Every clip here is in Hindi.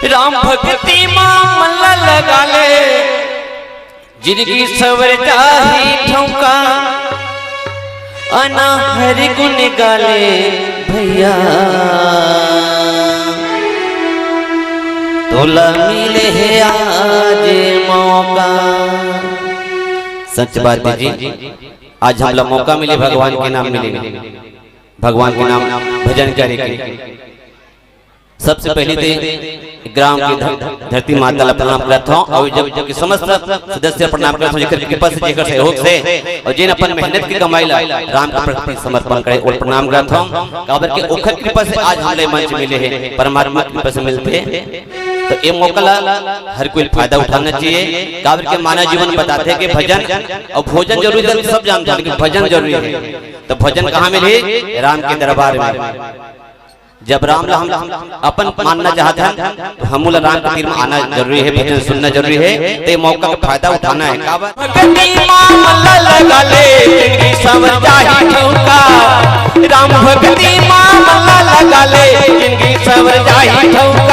राम भक्ति मामला लगा ले जिंदगी सवर चाही ठौका अना हरि गुण गाले भैया तोला मिले है आज मौका। सच बात है जी, आज हमला मौका मिले भगवान के नाम मिले, भगवान के नाम भजन करे के। सबसे पहले तो ग्राम की धरती माता ला प्रणाम करता हूं और जब समस्त सदस्य प्रणाम करता हूं जेकर कृपा से जेकर सहयोग से और जिन अपन मेहनत की कमाई ला राम का प्रति समर्पण करे और प्रणाम करता हूं। काबर के ओखर कृपा से आज हमले मंच मिले हैं, परमात्मा की कृपा से मिलते हैं। तो ये मौका ला हर कोई फायदा उठाना चाहिए। काबर के मानव जीवन बताते हैं कि भजन और भोजन जरूरी है, सब जानते हैं, लेकिन भजन जरूरी है। तो भजन कहाँ मिले? राम के दरबार में। जब राम ला हम अपन मानना चाहते हैं तो हम राम के तीर में आना जरूरी है, भजन सुनना जरूरी है। तो ये मौका का फायदा उठाना है। राम भक्ति मामला लगा ले जिंदगी सवर जाही ठौका।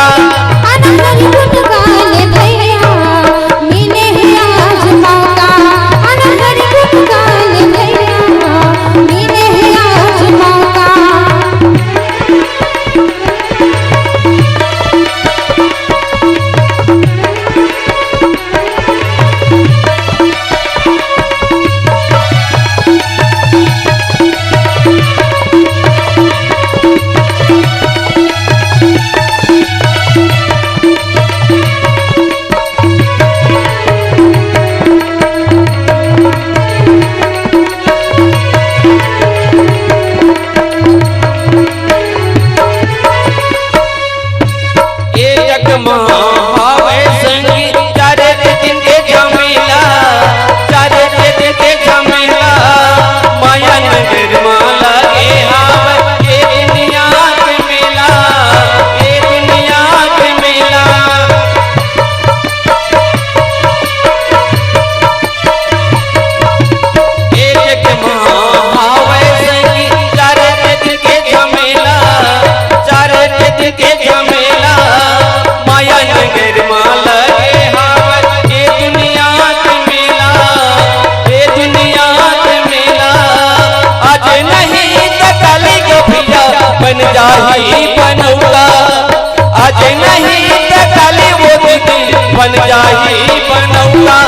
आज नहीं तो काली वो दीदी बन जाही बनौला।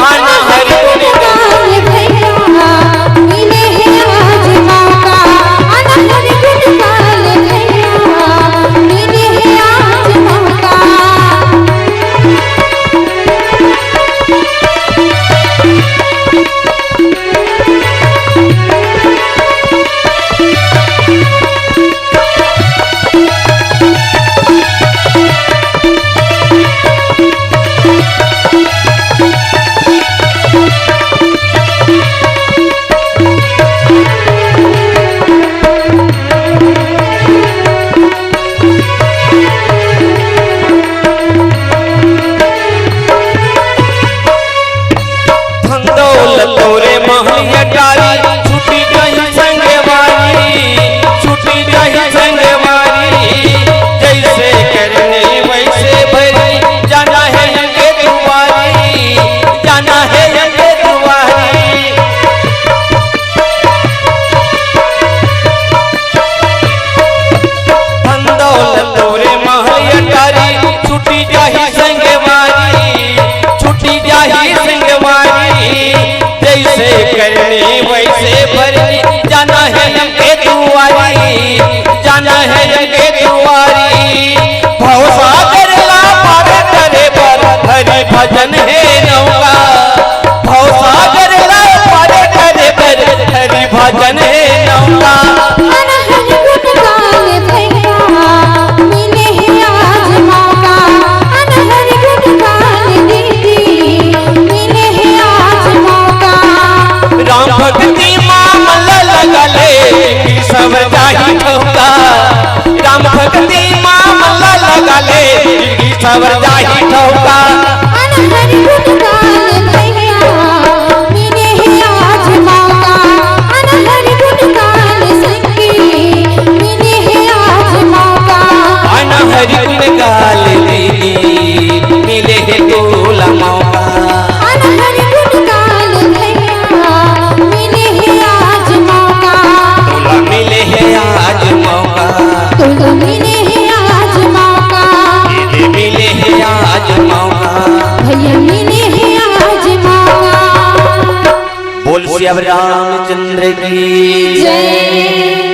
आना हरि गुण गाले भैया मिले है आज मौका। आना हरि गुण गाले भैया मिले है आज मौका। जाना है के दुआरी, जाना है के दुआरी। भवसागर ला पार करे पर हरि भजन है नौका। भवसागर ला पार करे पर हरि भजन है नौका। राम भक्ति मामला लगा ले सब जाही ठौका। राम भक्ति मामला लगा ले सब जाही ठौका। हरि गुण गाले भैया मिले है आज मौका। हरि गुण गाले संगी मिले है आज मौका। हरि गुण गाले दीदी बोल श्री रामचंद्र की जय।